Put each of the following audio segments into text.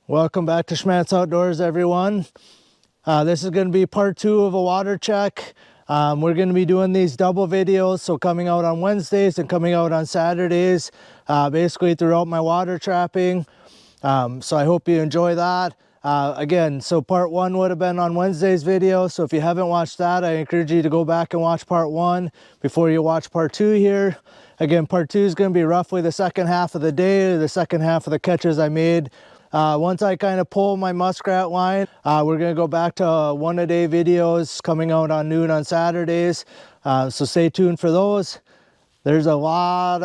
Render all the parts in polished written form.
Welcome back to Schmattz Outdoors, everyone. This is going to be part 2 of a water check. We're going to be doing these double videos, so coming out on Wednesdays and coming out on Saturdays, basically throughout my water trapping. So I hope you enjoy that. Again, so part 1 would have been on Wednesday's video, so if you haven't watched that, I encourage you to go back and watch part 1 before you watch part 2 here. Again, part 2 is going to be roughly the second half of the day, the second half of the catches I made. Once I kind of pull my muskrat line, we're going to go back to one-a-day videos coming out on noon on Saturdays. So stay tuned for those. There's a lot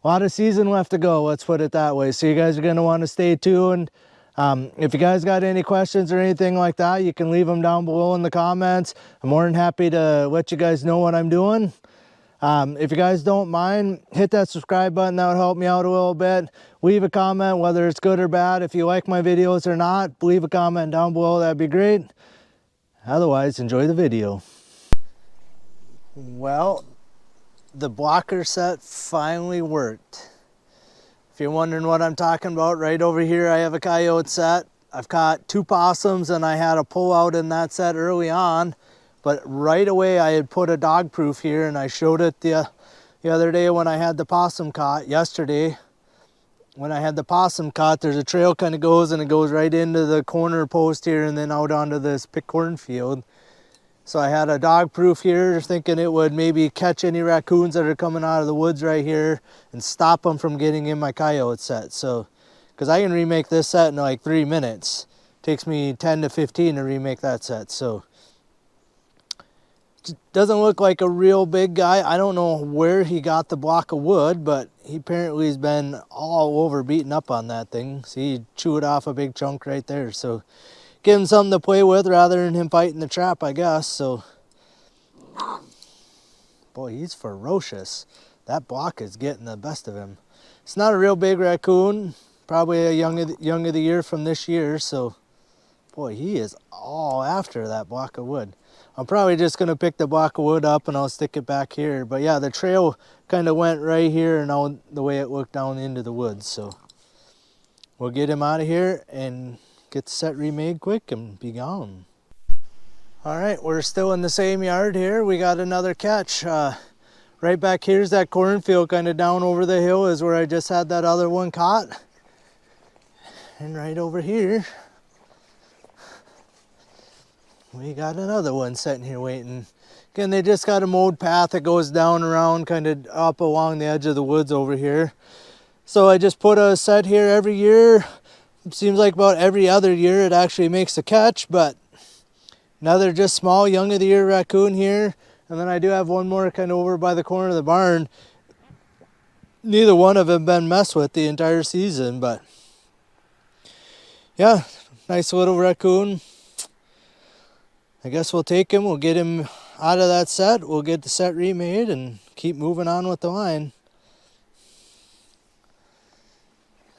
of season left to go, let's put it that way. So you guys are going to want to stay tuned. If you guys got any questions or anything like that, you can leave them down below in the comments. I'm more than happy to let you guys know what I'm doing. If you guys don't mind, hit that subscribe button. That would help me out a little bit. Leave a comment, whether it's good or bad. If you like my videos or not, leave a comment down below. That'd be great. Otherwise, enjoy the video. Well, the blocker set finally worked. If you're wondering what I'm talking about, right over here I have a coyote set. I've caught 2 possums and I had a pull out in that set early on. But right away I had put a dog proof here, and I showed it the other day when I had the possum caught, yesterday. When I had the possum caught, there's a trail kind of goes, and it goes right into the corner post here and then out onto this pick cornfield. So I had a dog proof here, thinking it would maybe catch any raccoons that are coming out of the woods right here and stop them from getting in my coyote set. So, because I can remake this set in like 3 minutes. It takes me 10 to 15 to remake that set. So doesn't look like a real big guy. I don't know where he got the block of wood, but he apparently has been all over beaten up on that thing. See, he chewed off a big chunk right there. So give him something to play with rather than him fighting the trap, I guess. So, boy, he's ferocious. That block is getting the best of him. It's not a real big raccoon, probably a young of the year from this year. So, boy, he is all after that block of wood. I'm probably just going to pick the block of wood up and I'll stick it back here. But yeah, the trail kind of went right here and now the way it looked down into the woods. So we'll get him out of here and get the set remade quick and be gone. All right, we're still in the same yard here. We got another catch. Right back here's that cornfield, kind of down over the hill is where I just had that other one caught. And right over here, we got another one sitting here waiting. Again, they just got a mowed path that goes down around, kind of up along the edge of the woods over here. So I just put a set here every year. It seems like about every other year it actually makes a catch, but another just small young of the year raccoon here. And then I do have one more kind of over by the corner of the barn. Neither one of them been messed with the entire season, but yeah, nice little raccoon. I guess we'll take him, we'll get him out of that set, we'll get the set remade and keep moving on with the line.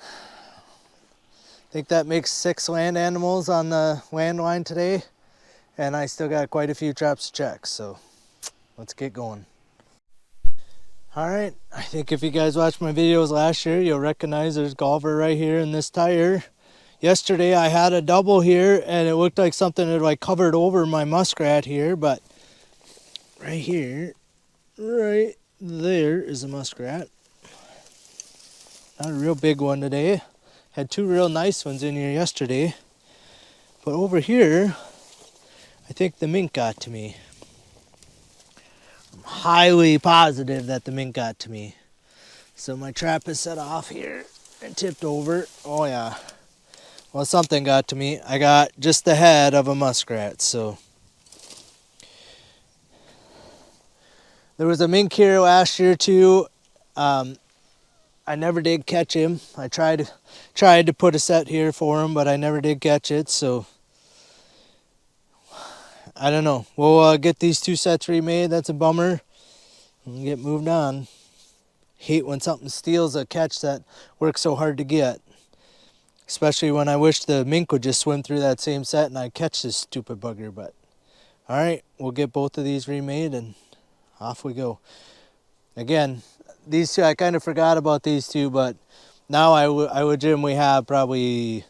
I think that makes 6 land animals on the land line today, and I still got quite a few traps to check, so let's get going. Alright, I think if you guys watched my videos last year, you'll recognize there's Golver right here in this tire. Yesterday I had a double here and it looked like something had like covered over my muskrat here, but right here, right there is a muskrat. Not a real big one today. Had 2 real nice ones in here yesterday. But over here, I think the mink got to me. I'm highly positive that the mink got to me. So my trap is set off here and tipped over. Oh yeah. Well, something got to me. I got just the head of a muskrat, so. There was a mink here last year too. I never did catch him. I tried to put a set here for him, but I never did catch it, so. I don't know. We'll get these 2 sets remade. That's a bummer. And get moved on. Hate when something steals a catch that works so hard to get. Especially when I wish the mink would just swim through that same set and I'd catch this stupid bugger. But all right, we'll get both of these remade and off we go. Again, these two, I kind of forgot about these two, but now I would legitimately have probably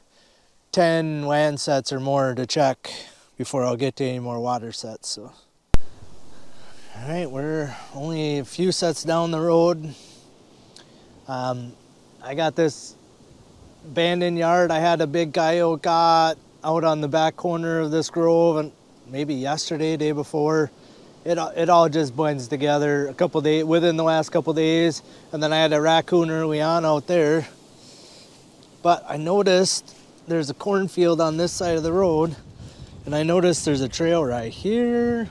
10 land sets or more to check before I'll get to any more water sets. So, all right, we're only a few sets down the road. I got this abandoned yard. I had a big coyote got out on the back corner of this grove, and maybe yesterday, day before. It all just blends together a couple days within the last couple days, and then I had a raccoon early on out there. But I noticed there's a cornfield on this side of the road, and I noticed there's a trail right here,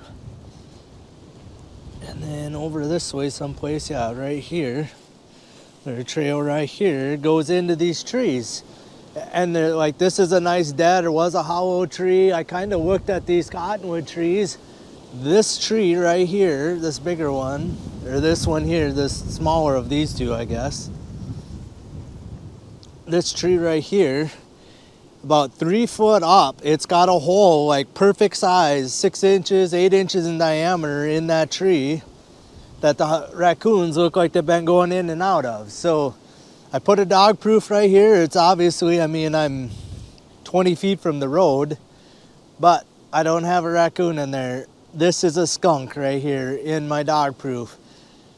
and then over this way someplace, yeah, right here. There's a trail right here, it goes into these trees. And they're like, this is a nice dead, or was a hollow tree. I kind of looked at these cottonwood trees. This tree right here, this bigger one, or this one here, this smaller of these two, I guess. This tree right here, about 3 foot up, it's got a hole like perfect size, 6 inches, 8 inches in diameter in that tree that the raccoons look like they've been going in and out of. So I put a dog proof right here. It's obviously, I mean, I'm 20 feet from the road, but I don't have a raccoon in there. This is a skunk right here in my dog proof.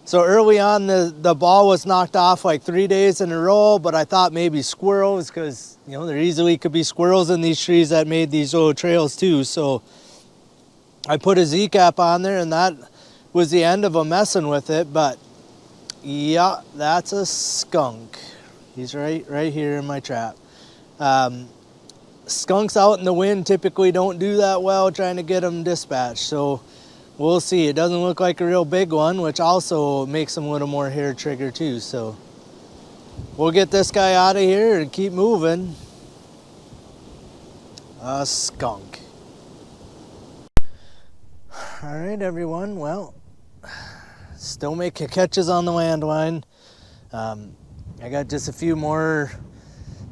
So early on, the ball was knocked off like 3 days in a row, but I thought maybe squirrels, because, you know, there easily could be squirrels in these trees that made these little trails too. So I put a Z-cap on there, and that was the end of them messing with it. But yeah, that's a skunk. He's right here in my trap. Skunks out in the wind typically don't do that well trying to get them dispatched, so we'll see. It doesn't look like a real big one, which also makes them a little more hair trigger too. So we'll get this guy out of here and keep moving. A skunk. All right, everyone. Well, still making catches on the landline. I got just a few more.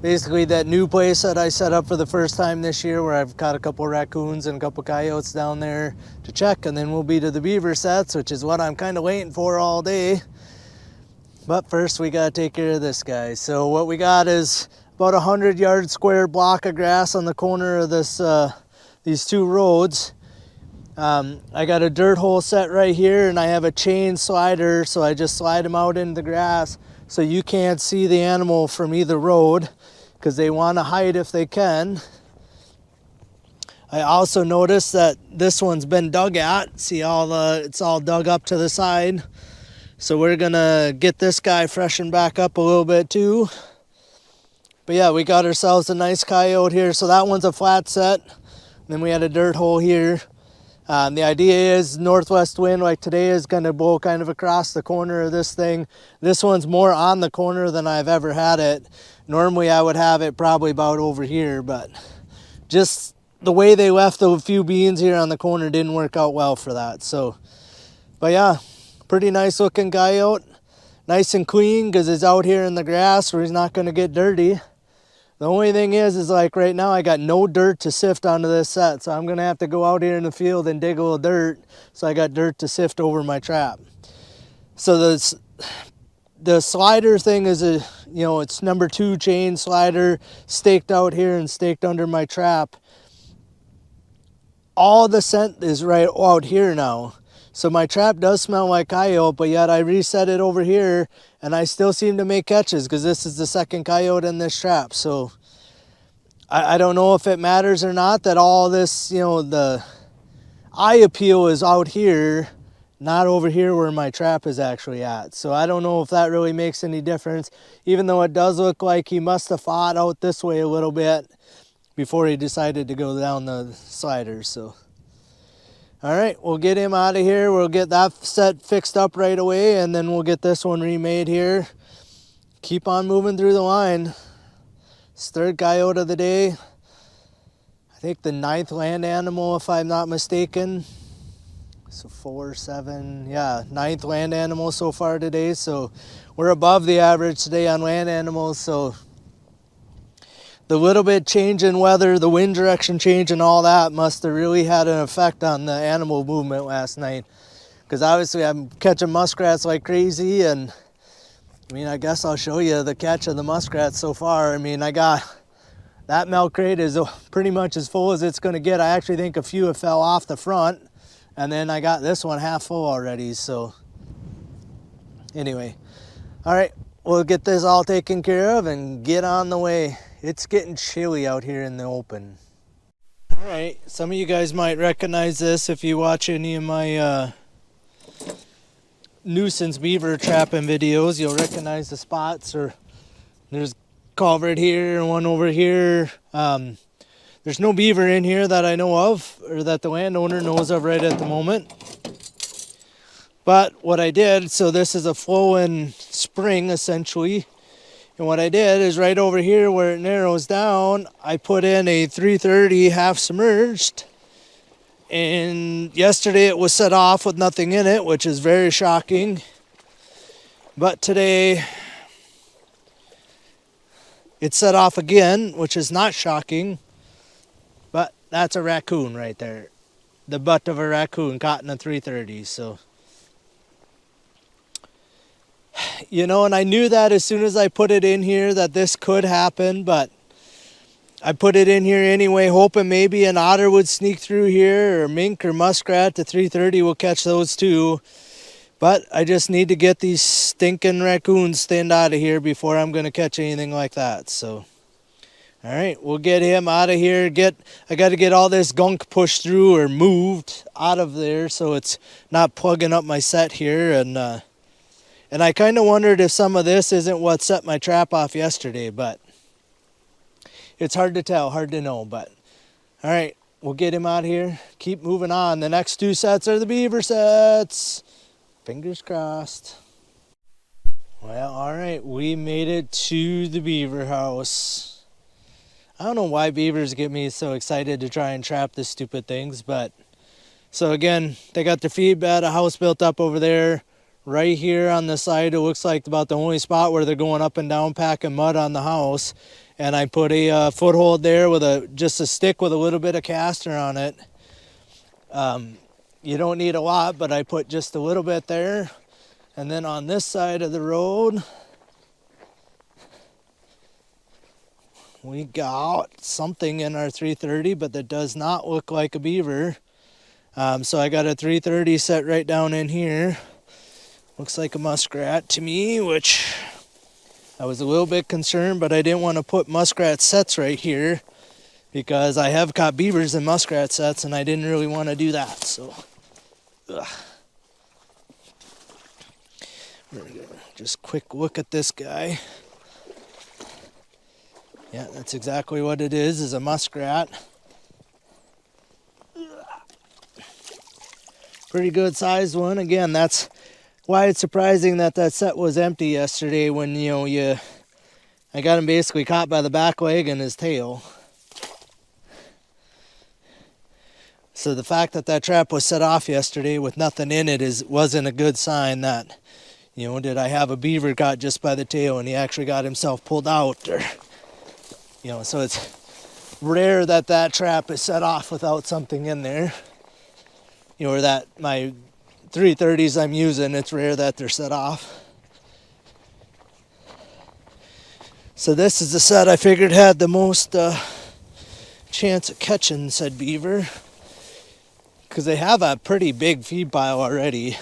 Basically, that new place that I set up for the first time this year, where I've caught a couple raccoons and a couple coyotes down there to check, and then we'll be to the beaver sets, which is what I'm kind of waiting for all day. But first, we gotta take care of this guy. So what we got is about 100-yard square block of grass on the corner of this these two roads. I got a dirt hole set right here, and I have a chain slider, so I just slide them out into the grass so you can't see the animal from either road, because they want to hide if they can. I also noticed that this one's been dug at. See, it's all dug up to the side. So we're gonna get this guy freshened back up a little bit too. But yeah, we got ourselves a nice coyote here. So that one's a flat set. Then we had a dirt hole here. The idea is northwest wind like today is going to blow kind of across the corner of this thing. This one's more on the corner than I've ever had it. Normally I would have it probably about over here, but just the way they left the few beans here on the corner didn't work out well for that. So, but yeah, pretty nice looking coyote. Nice and clean because it's out here in the grass where he's not going to get dirty. The only thing is like right now I got no dirt to sift onto this set, so I'm gonna have to go out here in the field and dig a little dirt, so I got dirt to sift over my trap. So the slider thing is it's number 2 chain slider staked out here and staked under my trap. All the scent is right out here now. So my trap does smell like coyote, but yet I reset it over here and I still seem to make catches because this is the second coyote in this trap. So I don't know if it matters or not that all this, the eye appeal is out here, not over here where my trap is actually at. So I don't know if that really makes any difference, even though it does look like he must have fought out this way a little bit before he decided to go down the sliders. So. All right, we'll get him out of here. We'll get that set fixed up right away, and then we'll get this one remade here. Keep on moving through the line. It's third coyote of the day. I think the 9th land animal, if I'm not mistaken. So 4, 7, yeah, 9th land animal so far today. So we're above the average today on land animals. So the little bit change in weather, the wind direction change and all that must have really had an effect on the animal movement last night. Because obviously I'm catching muskrats like crazy, and I mean, I guess I'll show you the catch of the muskrats so far. I mean, I got that milk crate is pretty much as full as it's going to get. I actually think a few have fell off the front, and then I got this one half full already. So anyway, all right, we'll get this all taken care of and get on the way. It's getting chilly out here in the open. All right, some of you guys might recognize this if you watch any of my nuisance beaver trapping videos. You'll recognize the spots, or there's culvert here and one over here. There's no beaver in here that I know of, or that the landowner knows of right at the moment. But what I did, so this is a flowing spring essentially, and what I did is right over here where it narrows down, I put in a 330 half submerged, and yesterday it was set off with nothing in it, which is very shocking. But today it's set off again, which is not shocking. But that's a raccoon right there. The butt of a raccoon caught in a 330. So, you know, and I knew that as soon as I put it in here that this could happen, but I put it in here anyway, hoping maybe an otter would sneak through here, or mink or muskrat. The 330 will catch those too. But I just need to get these stinking raccoons thinned out of here before I'm going to catch anything like that. So, all right, we'll get him out of here. I got to get all this gunk pushed through or moved out of there so it's not plugging up my set here. And I kind of wondered if some of this isn't what set my trap off yesterday, but it's hard to tell, hard to know. But all right, we'll get him out of here. Keep moving on. The next two sets are the beaver sets. Fingers crossed. Well, all right, we made it to the beaver house. I don't know why beavers get me so excited to try and trap the stupid things, but so again, they got their feed bed, a house built up over there. Right here on the side, it looks like about the only spot where they're going up and down packing mud on the house. And I put a foothold there with just a stick with a little bit of caster on it. You don't need a lot, but I put just a little bit there. And then on this side of the road, we got something in our 330, but that does not look like a beaver. So I got a 330 set right down in here. Looks like a muskrat to me, which I was a little bit concerned, but I didn't want to put muskrat sets right here because I have caught beavers in muskrat sets and I didn't really want to do that. So, we're gonna just quick look at this guy. Yeah, that's exactly what it is a muskrat. Pretty good sized one. Again, that's why it's surprising that that set was empty yesterday when, you know, I got him basically caught by the back leg and his tail. So the fact that that trap was set off yesterday with nothing in it wasn't a good sign that, you know, did I have a beaver caught just by the tail and he actually got himself pulled out, or, you know, so it's rare that that trap is set off without something in there. You know, or that my 330s I'm using, it's rare that they're set off. So this is the set I figured had the most chance of catching said beaver, because they have a pretty big feed pile already,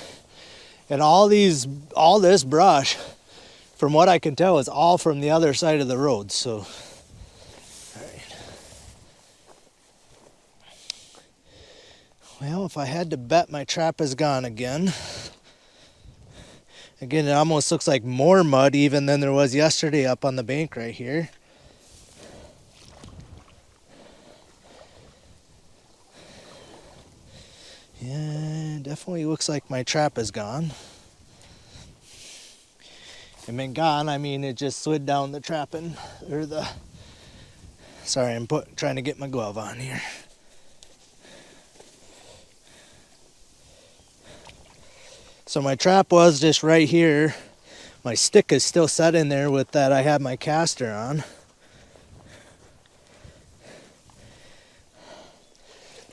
and all this brush, from what I can tell, is all from the other side of the road. So, all right. Well, if I had to bet, my trap is gone again. Again, it almost looks like more mud even than there was yesterday up on the bank right here. Yeah, definitely looks like my trap is gone. I mean gone, I mean it just slid down the trapping, or the, sorry, I'm trying to get my glove on here. So my trap was just right here. My stick is still set in there with that I had my caster on.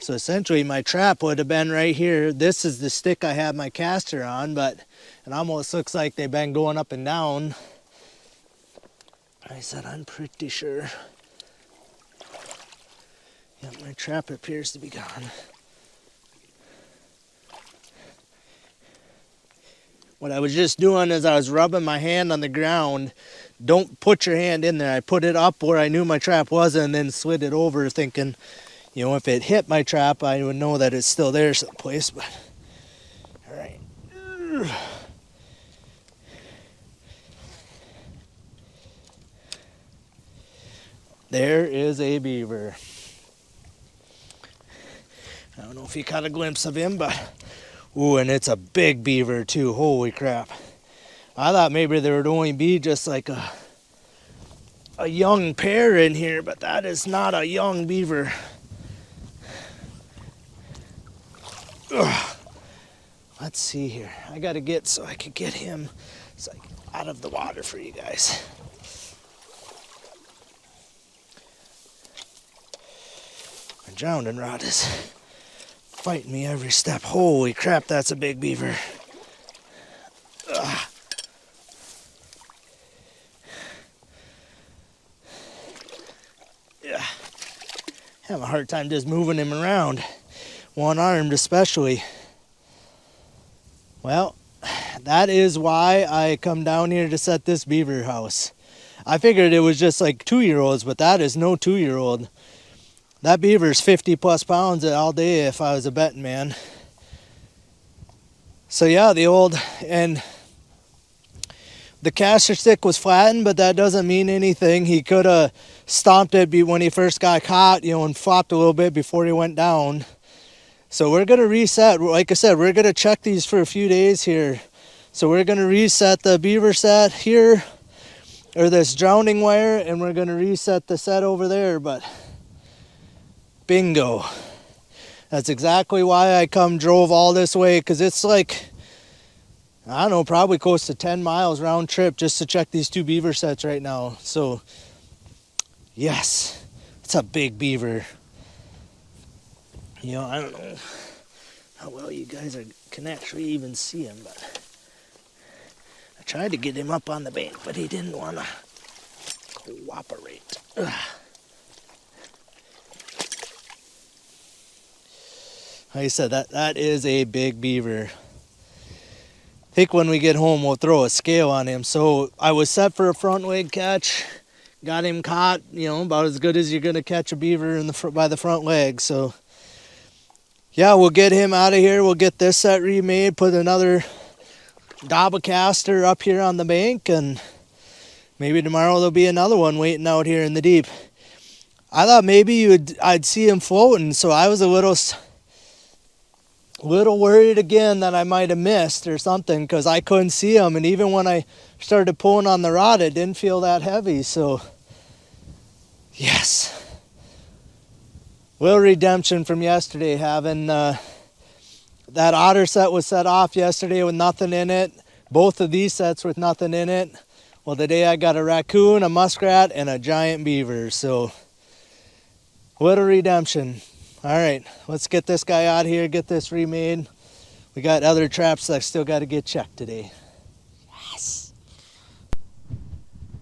So essentially my trap would have been right here. This is the stick I had my caster on, but it almost looks like they've been going up and down. I said, I'm pretty sure. Yeah, my trap appears to be gone. What I was just doing is I was rubbing my hand on the ground. Don't put your hand in there. I put it up where I knew my trap was and then slid it over thinking, you know, if it hit my trap, I would know that it's still there someplace. But all right. There is a beaver. I don't know if you caught a glimpse of him, but ooh, and it's a big beaver too. Holy crap. I thought maybe there would only be just like a young pair in here, but that is not a young beaver. Ugh. Let's see here. I gotta get so I can get him out of the water for you guys. My drowning rod is fighting me every step. Holy crap, that's a big beaver. Ugh. Yeah. Have a hard time just moving him around. One-armed especially. Well, that is why I come down here to set this beaver house. I figured it was just like 2-year-olds, but that is no 2-year-old. That beaver's 50 plus pounds all day if I was a betting man. So yeah, and the caster stick was flattened, but that doesn't mean anything. He could have stomped it when he first got caught, you know, and flopped a little bit before he went down. So we're going to reset. Like I said, we're going to check these for a few days here. So we're going to reset the beaver set here, or this drowning wire, and we're going to reset the set over there, but bingo. That's exactly why I drove all this way, because it's like, I don't know, probably close to 10 miles round trip just to check these 2 beaver sets right now. So, yes, it's a big beaver. You know, I don't know how well you guys can actually even see him, but I tried to get him up on the bank, but he didn't want to cooperate. Ugh. Like I said, that is a big beaver. I think when we get home, we'll throw a scale on him. So I was set for a front leg catch. Got him caught, you know, about as good as you're going to catch a beaver by the front leg. So yeah, we'll get him out of here. We'll get this set remade, put another Daba caster up here on the bank, and maybe tomorrow there'll be another one waiting out here in the deep. I thought maybe I'd see him floating, so I was a little worried again that I might have missed or something, because I couldn't see him, and even when I started pulling on the rod, it didn't feel that heavy. So yes, little redemption from yesterday, having that Otter set was set off yesterday with nothing in it. Both of these sets with nothing in it. Well, today I got a Raccoon, a Muskrat, and a giant beaver. So little redemption. All right, let's get this guy out of here, get this remade. We got other traps that I still got to get checked today. Yes.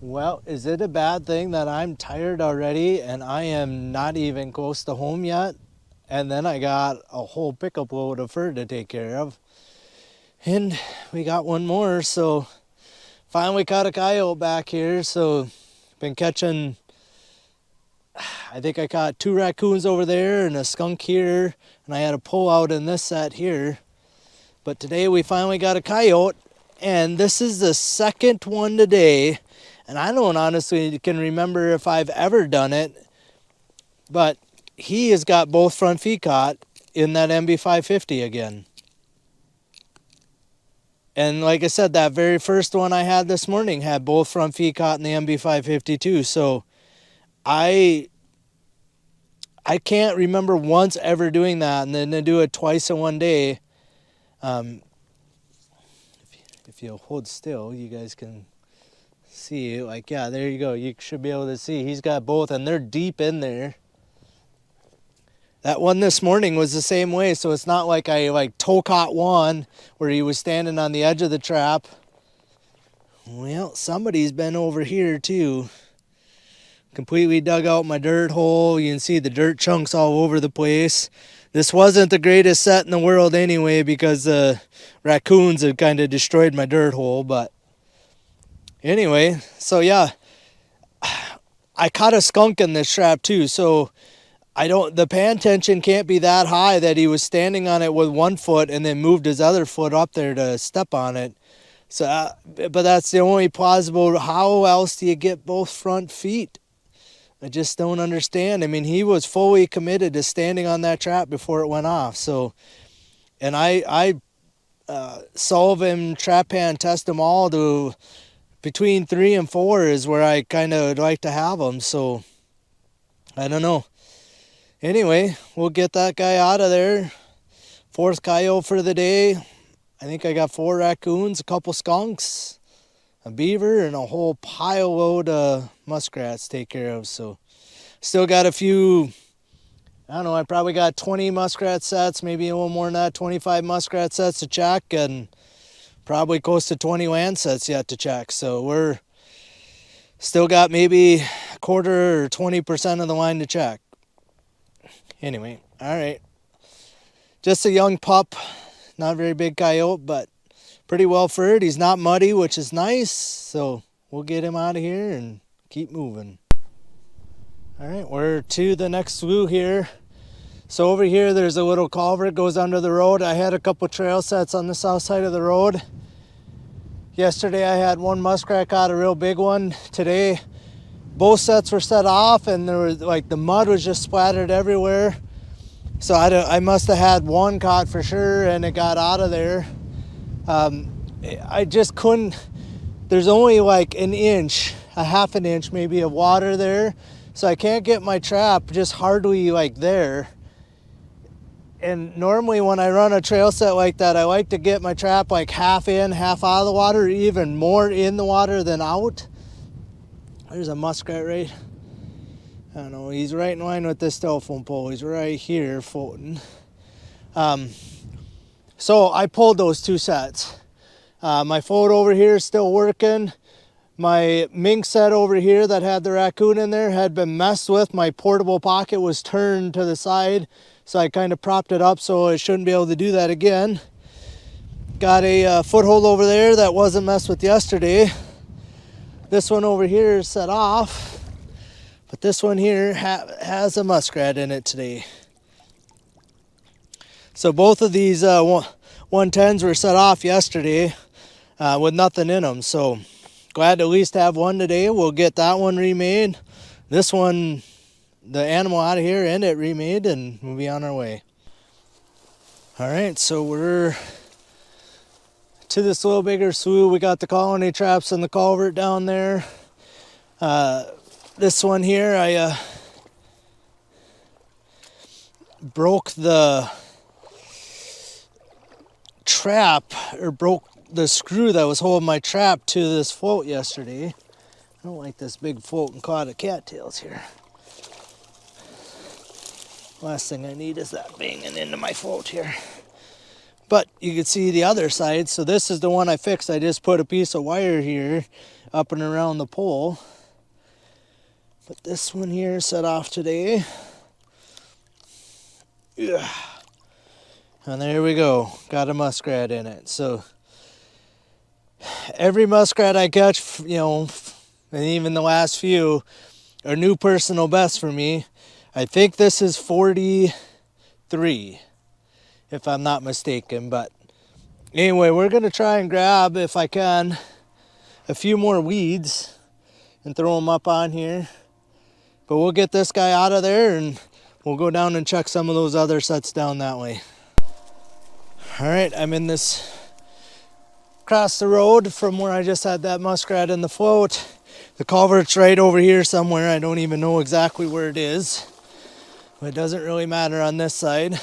Well, is it a bad thing that I'm tired already and I am not even close to home yet? And then I got a whole pickup load of fur to take care of. And we got one more, so finally caught a coyote back here. So been catching, I think I caught 2 raccoons over there and a skunk here, and I had a pull out in this set here. But today we finally got a coyote, and this is the second one today. And I don't honestly can remember if I've ever done it, but he has got both front feet caught in that MB550 again. And like I said, that very first one I had this morning had both front feet caught in the MB550 too. So I can't remember once ever doing that, and then to do it twice in one day. If you hold still, you guys can see, like, yeah, there you go. You should be able to see. He's got both, and they're deep in there. That one this morning was the same way, so it's not like I like toe caught one where he was standing on the edge of the trap. Well, somebody's been over here too. Completely dug out my dirt hole. You can see the dirt chunks all over the place. This wasn't the greatest set in the world anyway because the raccoons had kind of destroyed my dirt hole. But anyway, so yeah, I caught a skunk in this trap too. So the pan tension can't be that high that he was standing on it with one foot and then moved his other foot up there to step on it. So, but that's the only plausible. How else do you get both front feet? I just don't understand. I mean, he was fully committed to standing on that trap before it went off. So, and I solve him, trap pan, test them all to between 3 and 4 is where I kind of like to have them. So, I don't know. Anyway, we'll get that guy out of there. 4th coyote for the day. I think I got 4 raccoons, a couple skunks, a beaver, and a whole pile load of muskrats to take care of. So still got a few, I don't know, I probably got 20 muskrat sets, maybe a little more than that, 25 muskrat sets to check, and probably close to 20 land sets yet to check. So we're still got maybe a quarter or 20% of the line to check. Anyway, all right. Just a young pup. Not a very big coyote, but pretty well furred. He's not muddy, which is nice. So we'll get him out of here and keep moving. All right, we're to the next slough here. So over here, there's a little culvert goes under the road. I had a couple trail sets on the south side of the road. Yesterday, I had one muskrat caught, a real big one. Today, both sets were set off, and there was like the mud was just splattered everywhere. So I must have had one caught for sure, and it got out of there. I just couldn't, there's only like an inch, a half an inch maybe of water there. So I can't get my trap just hardly like there. And normally when I run a trail set like that, I like to get my trap like half in, half out of the water, even more in the water than out. There's a muskrat right, I don't know, he's right in line with this telephone pole. He's right here floating. So I pulled those 2 sets. My float over here is still working. My mink set over here that had the raccoon in there had been messed with. My portable pocket was turned to the side, so I kind of propped it up so it shouldn't be able to do that again. Got a foothold over there that wasn't messed with yesterday. This one over here is set off. But this one here has a muskrat in it today. So both of these 110s were set off yesterday with nothing in them. So glad to at least have one today. We'll get that one remade. This one, the animal out of here, and it remade, and we'll be on our way. All right, so we're to this little bigger slough. We got the colony traps in the culvert down there. This one here, I broke the trap, or broke the screw that was holding my trap to this float yesterday. I don't like this big float and caught of cattails here. Last thing I need is that banging into my float here. But you can see the other side. So this is the one I fixed. I just put a piece of wire here up and around the pole. But this one here set off today. Yeah. And there we go. Got a muskrat in it. So every muskrat I catch, you know, and even the last few are new personal best for me. I think this is 43, if I'm not mistaken. But anyway, we're going to try and grab, if I can, a few more weeds and throw them up on here. But we'll get this guy out of there and we'll go down and check some of those other sets down that way. All right, I'm in this, across the road from where I just had that muskrat in the float. The culvert's right over here somewhere. I don't even know exactly where it is. But it doesn't really matter on this side.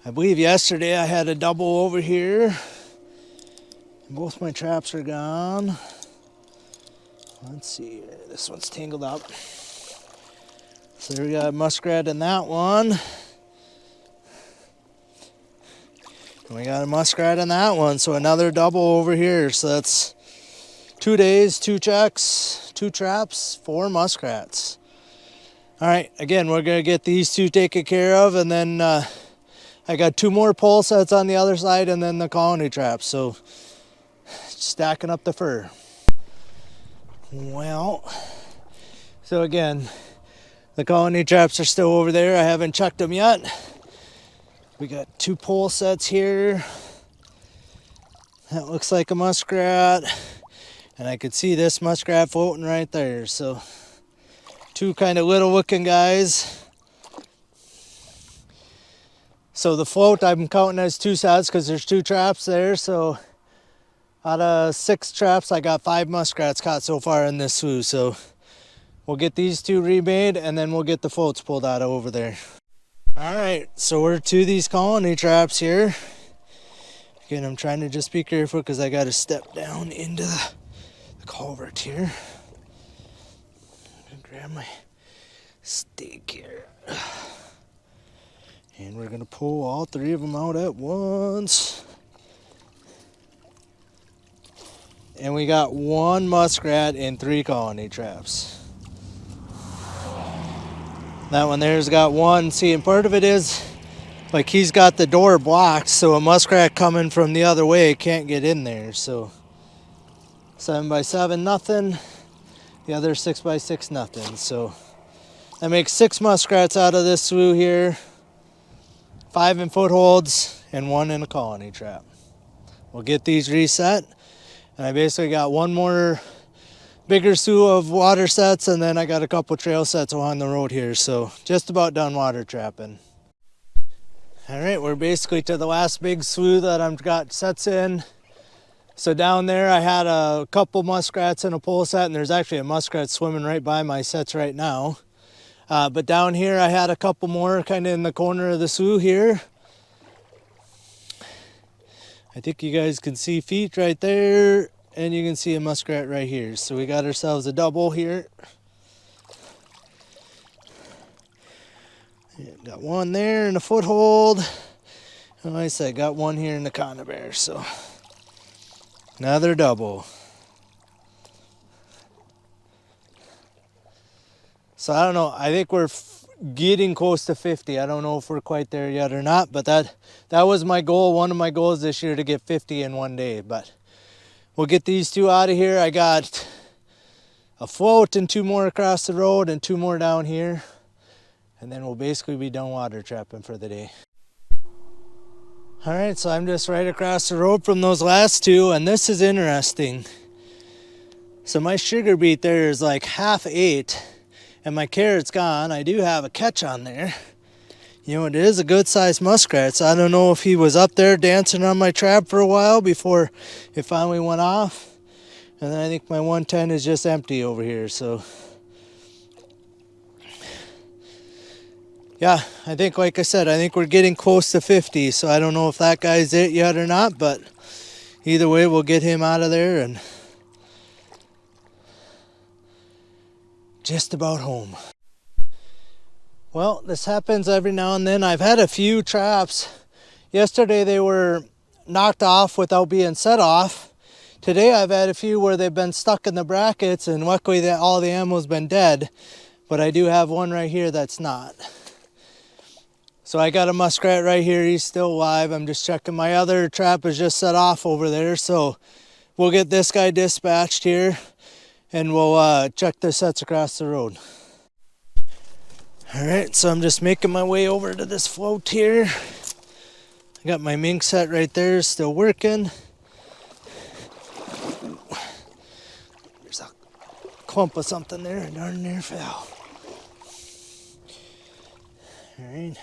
I believe yesterday I had a double over here. Both my traps are gone. Let's see, this one's tangled up. So there we got a muskrat in that one. And we got a muskrat in that one, so another double over here. So that's 2 days, 2 checks, 2 traps, 4 muskrats. All right, again, we're gonna get these 2 taken care of, and then I got 2 more pole sets on the other side, and then the colony traps. So stacking up the fur. Well, so again, the colony traps are still over there. I haven't checked them yet. We got 2 pole sets here. That looks like a muskrat. And I could see this muskrat floating right there. So 2 kind of little looking guys. So the float I'm counting as 2 sets because there's 2 traps there. So out of 6 traps, I got 5 muskrats caught so far in this slough. So we'll get these 2 remade, and then we'll get the floats pulled out of over there. All right, so we're to these colony traps here. Again, I'm trying to just be careful because I got to step down into the culvert here. I'm gonna grab my stake here. And we're gonna pull all 3 of them out at once. And we got 1 muskrat and 3 colony traps. That one there's got 1. See, and part of it is, like, he's got the door blocked, so a muskrat coming from the other way can't get in there. So 7 by 7, nothing. The other 6 by 6, nothing. So that makes 6 muskrats out of this slough here. 5 in footholds and 1 in a colony trap. We'll get these reset. And I basically got 1 more bigger slough of water sets, and then I got a couple trail sets along the road here. So just about done water trapping. All right, we're basically to the last big slough that I've got sets in. So down there I had a couple muskrats in a pole set, and there's actually a muskrat swimming right by my sets right now. But down here I had a couple more kind of in the corner of the slough here. I think you guys can see feet right there, and you can see a muskrat right here. So we got ourselves a double here. Got 1 there in the foothold. And like I said, got 1 here in the conibear. So another double. So I don't know. I think we're getting close to 50. I don't know if we're quite there yet or not, but that was my goal. One of my goals this year, to get 50 in 1 day. But we'll get these 2 out of here. I got a float and 2 more across the road and 2 more down here. And then we'll basically be done water trapping for the day. All right, so I'm just right across the road from those last 2, and this is interesting. So my sugar beet there is like half ate, and my carrot's gone. I do have a catch on there. You know, it is a good sized muskrat, so I don't know if he was up there dancing on my trap for a while before it finally went off. And then I think my 110 is just empty over here, so. Yeah, I think, like I said, I think we're getting close to 50, so I don't know if that guy's it yet or not, but either way, we'll get him out of there and just about home. Well, this happens every now and then. I've had a few traps. Yesterday they were knocked off without being set off. Today I've had a few where they've been stuck in the brackets, and luckily all the ammo's been dead, but I do have one right here that's not. So I got a muskrat right here. He's still alive. I'm just checking. My other trap is just set off over there, so we'll get this guy dispatched here, and we'll check the sets across the road. All right, so I'm just making my way over to this float here. I got my mink set right there, still working. There's a clump of something there, and darn near fell. All right.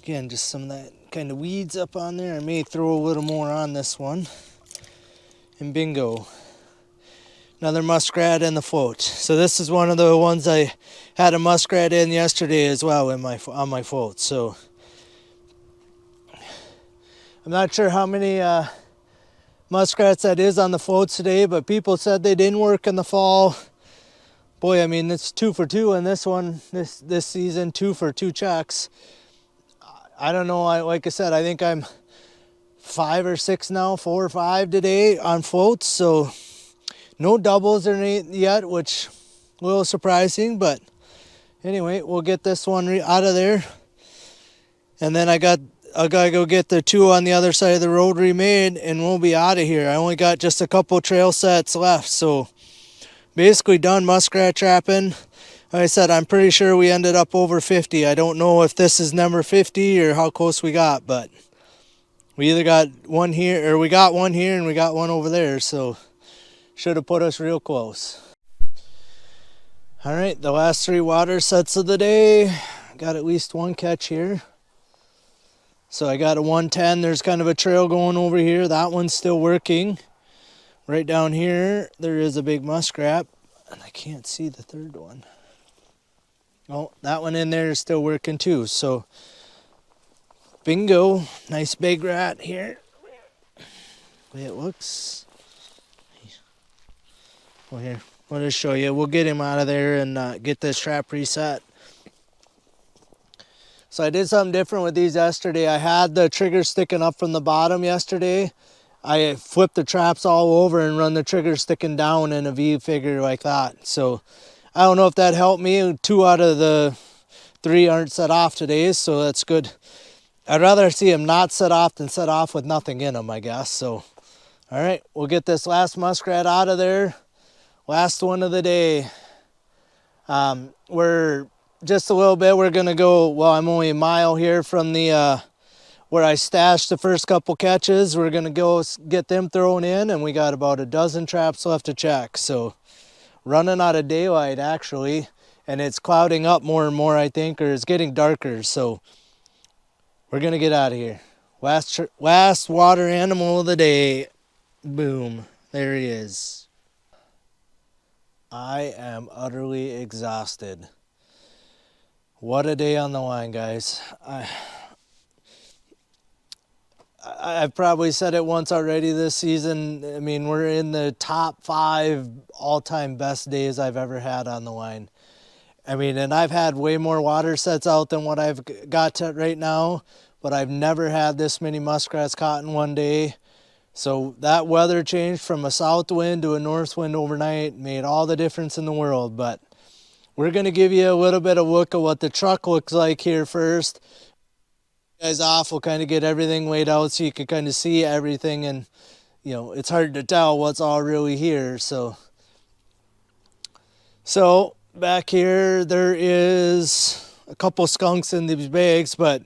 Again, just some of that kind of weeds up on there. I may throw a little more on this one. And bingo. Another muskrat in the float. So this is one of the ones I had a muskrat in yesterday as well on my float. So I'm not sure how many muskrats that is on the floats today, but people said they didn't work in the fall. boy, I mean, it's 2 for 2 in this one, this season, 2 for 2 checks. I don't know, like I said, I think I'm 5 or 6 now, 4 or 5 today on floats, so no doubles or anything yet, which a little surprising, but anyway, we'll get this one out of there. And then I gotta go get the 2 on the other side of the road remade, and we'll be out of here. I only got just a couple trail sets left, so basically done muskrat trapping. Like I said, I'm pretty sure we ended up over 50. I don't know if this is number 50 or how close we got, but we either got one here, or we got one here and we got one over there, so should have put us real close. All right, the last 3 water sets of the day. Got at least one catch here. So I got a 110. There's kind of a trail going over here. That one's still working. Right down here, there is a big muskrat, and I can't see the third one. Oh, that one in there is still working too. So bingo, nice big rat here. The way it looks. Well, here, we'll just show you. We'll get him out of there and get this trap reset. So I did something different with these yesterday. I had the trigger sticking up from the bottom yesterday. I flipped the traps all over and run the trigger sticking down in a V figure like that. So I don't know if that helped me. 2 out of the 3 aren't set off today, so that's good. I'd rather see them not set off than set off with nothing in them, I guess. So, all right, we'll get this last muskrat out of there. Last one of the day. We're just a little bit. We're gonna go, well, I'm only a mile here from the where I stashed the first couple catches. We're gonna go get them thrown in, and we got about a dozen traps left to check. So running out of daylight actually, and it's clouding up more and more, I think, or it's getting darker. So we're gonna get out of here. Last water animal of the day. Boom, there he is. I am utterly exhausted. What a day on the line, guys. I've probably said it once already this season. I mean, we're in the top 5 all-time best days I've ever had on the line. I mean, and I've had way more water sets out than what I've got to right now, but I've never had this many muskrats caught in one day. So that weather change from a south wind to a north wind overnight made all the difference in the world. But we're going to give you a little bit of a look at what the truck looks like here first. Guys off, we'll kind of get everything laid out so you can kind of see everything, and you know, it's hard to tell what's all really here. So back here there is a couple skunks in these bags, but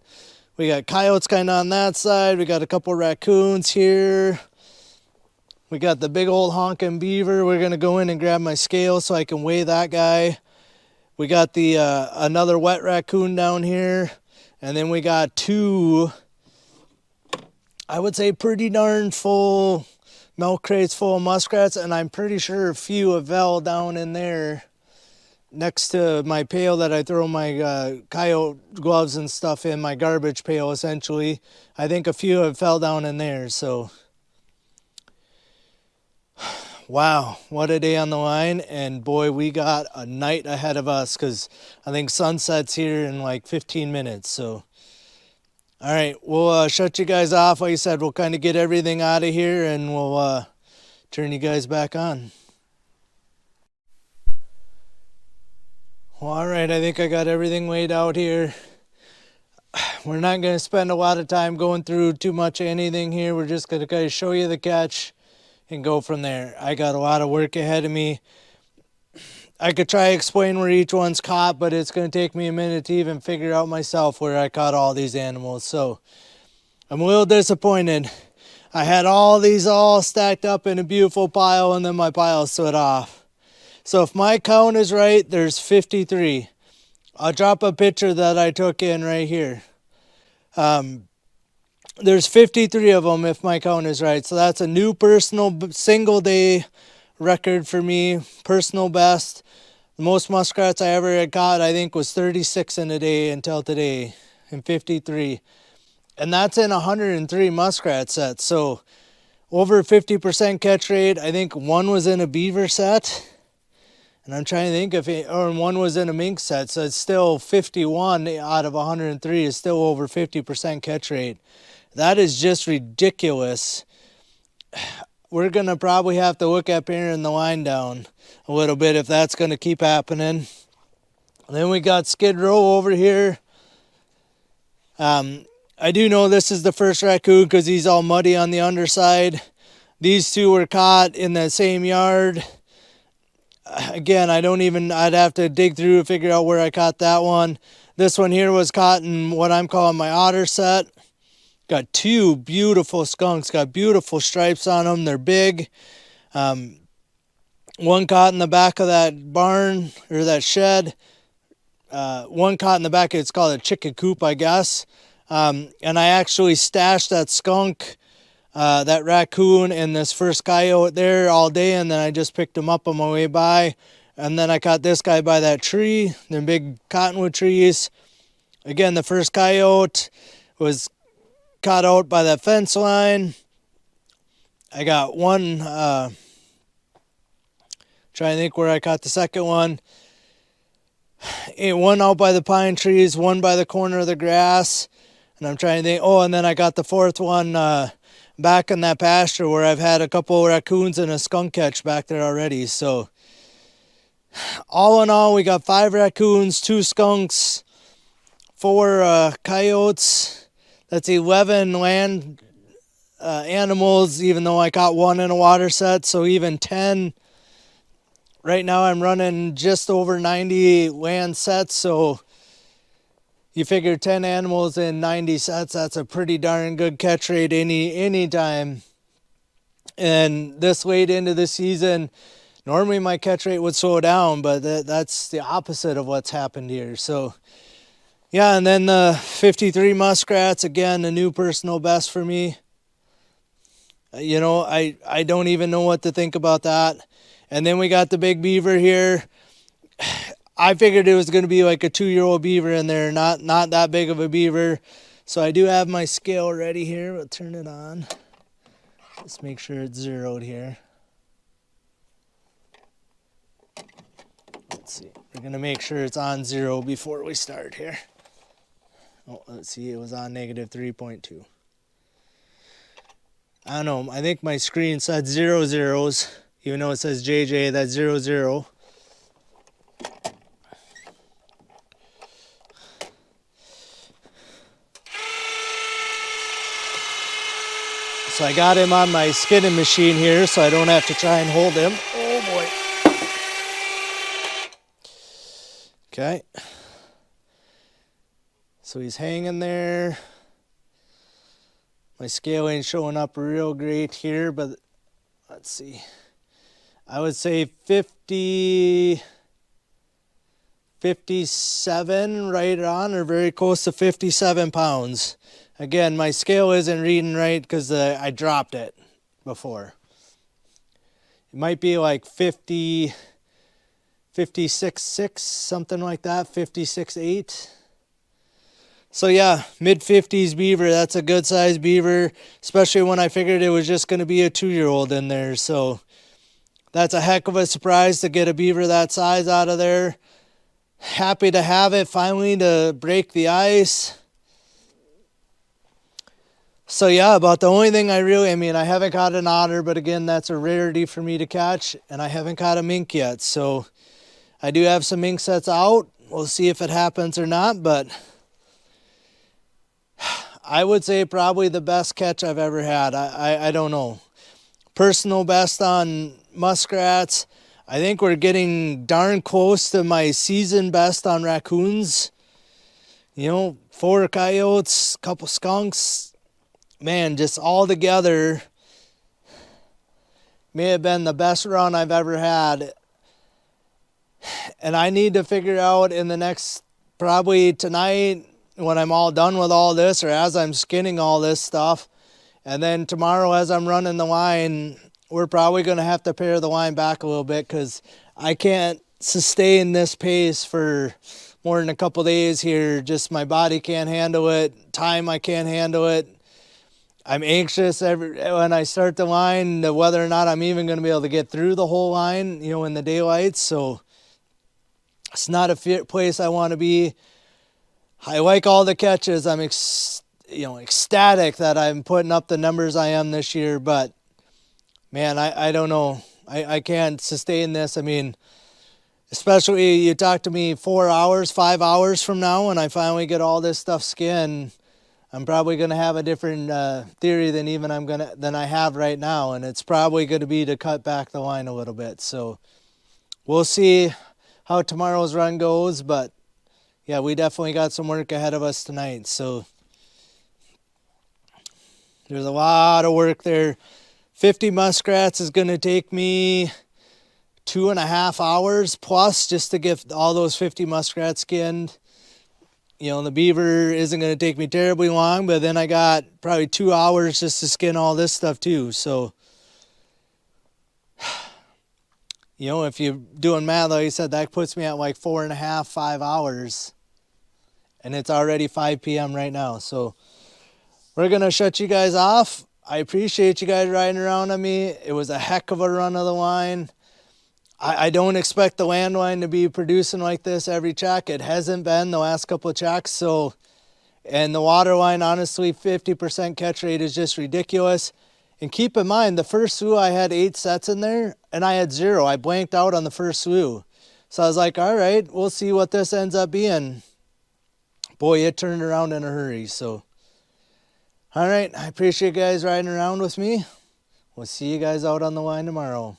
we got coyotes kind of on that side. We got a couple raccoons here. We got the big old honking beaver. We're gonna go in and grab my scale so I can weigh that guy. We got the another wet raccoon down here. And then we got 2, I would say, pretty darn full milk crates full of muskrats. And I'm pretty sure a few have fell down in there next to my pail that I throw my coyote gloves and stuff in, my garbage pail, essentially. I think a few have fell down in there. So, wow, what a day on the line. And boy, we got a night ahead of us, because I think sunset's here in like 15 minutes. So, all right, we'll shut you guys off. Like I said, we'll kind of get everything out of here, and we'll turn you guys back on. Well, all right, I think I got everything laid out here. We're not going to spend a lot of time going through too much of anything here. We're just going to kind of show you the catch and go from there. I got a lot of work ahead of me. I could try to explain where each one's caught, but it's going to take me a minute to even figure out myself where I caught all these animals. So I'm a little disappointed. I had all these all stacked up in a beautiful pile, and then my pile slid off. So if my count is right, there's 53. I'll drop a picture that I took in right here. There's 53 of them if my count is right. So that's a new personal single day record for me, personal best. The most muskrats I ever had caught, I think, was 36 in a day until today, and 53. And that's in 103 muskrat sets. So over 50% catch rate. I think one was in a beaver set. And I'm trying to think if or one was in a mink set, so it's still 51 out of 103 is still over 50% catch rate. That is just ridiculous. We're gonna probably have to look at paring the line down a little bit if that's gonna keep happening. And then we got Skid Row over here. I do know this is the first raccoon because he's all muddy on the underside. These two were caught in the same yard. Again, I'd have to dig through to figure out where I caught that one. This one here was caught in what I'm calling my Otter set. Got two beautiful skunks, got beautiful stripes on them. They're big. One caught in the back of that barn or that shed. One caught in the back, it's called a chicken coop, I guess. And I actually stashed that skunk, that raccoon, and this first coyote there all day, and then I just picked him up on my way by. And then I caught this guy by that tree, the big cottonwood trees. Again, the first coyote was caught out by that fence line. I got one, trying to think where I caught the second one. One out by the pine trees, one by the corner of the grass. And I'm trying to think, oh, and then I got the fourth one back in that pasture where I've had a couple of raccoons and a skunk catch back there already. So all in all, we got 5 raccoons, 2 skunks, 4 coyotes. That's 11 land animals, even though I caught 1 in a water set, so even 10. Right now I'm running just over 90 land sets, so you figure 10 animals in 90 sets, that's a pretty darn good catch rate any time. And this late into the season, normally my catch rate would slow down, but that's the opposite of what's happened here. So yeah, and then the 53 muskrats, again, a new personal best for me. You know, I don't even know what to think about that. And then we got the big beaver here. I figured it was going to be like a 2-year-old beaver in there, not that big of a beaver. So I do have my scale ready here. We'll turn it on. Let's make sure it's zeroed here. Let's see. We're going to make sure it's on 0 before we start here. Oh, let's see. It was on negative 3.2. I don't know. I think my screen said 0 zeros. Even though it says JJ, that's 0 0. So I got him on my skinning machine here so I don't have to try and hold him. Oh boy. Okay. So he's hanging there. My scale ain't showing up real great here, but let's see. I would say 57 right on, or very close to 57 pounds. Again, my scale isn't reading right because I dropped it before. It might be like 56.6, something like that, 56.8. So yeah, mid-50s beaver, that's a good sized beaver, especially when I figured it was just going to be a 2-year-old in there. So that's a heck of a surprise to get a beaver that size out of there. Happy to have it finally to break the ice. So yeah, about the only thing I haven't caught an otter, but again, that's a rarity for me to catch, and I haven't caught a mink yet. So I do have some mink sets out. We'll see if it happens or not, but I would say probably the best catch I've ever had. I don't know. Personal best on muskrats. I think we're getting darn close to my season best on raccoons. You know, 4 coyotes, couple skunks. Man, just all together may have been the best run I've ever had. And I need to figure out in the next, probably tonight, when I'm all done with all this, or as I'm skinning all this stuff, and then tomorrow as I'm running the line, we're probably going to have to pare the line back a little bit because I can't sustain this pace for more than a couple days here. Just my body can't handle it. Time, I can't handle it. I'm anxious when I start the line, whether or not I'm even going to be able to get through the whole line, you know, in the daylight. So It's not a place I want to be. I like all the catches. I'm ecstatic that I'm putting up the numbers I am this year, but man, I don't know. I can't sustain this. I mean, especially you talk to me 4 hours, 5 hours from now when I finally get all this stuff skinned, I'm probably going to have a different theory than I have right now, and it's probably going to be to cut back the line a little bit. So we'll see how tomorrow's run goes, but yeah, we definitely got some work ahead of us tonight. So there's a lot of work there. 50 muskrats is going to take me 2.5 hours plus just to get all those 50 muskrats skinned. You know, the beaver isn't going to take me terribly long, but then I got probably 2 hours just to skin all this stuff too. So, you know, if you're doing math, like I said, that puts me at like 4.5, 5 hours. And it's already 5 p.m. right now. So we're going to shut you guys off. I appreciate you guys riding around on me. It was a heck of a run of the line. I don't expect the landline to be producing like this every check. It hasn't been the last couple of checks. So, and the water line, honestly, 50% catch rate is just ridiculous. And keep in mind, the first swoop I had 8 sets in there, and I had 0. I blanked out on the first swoop. So I was like, all right, we'll see what this ends up being. Boy, it turned around in a hurry. So, all right, I appreciate you guys riding around with me. We'll see you guys out on the line tomorrow.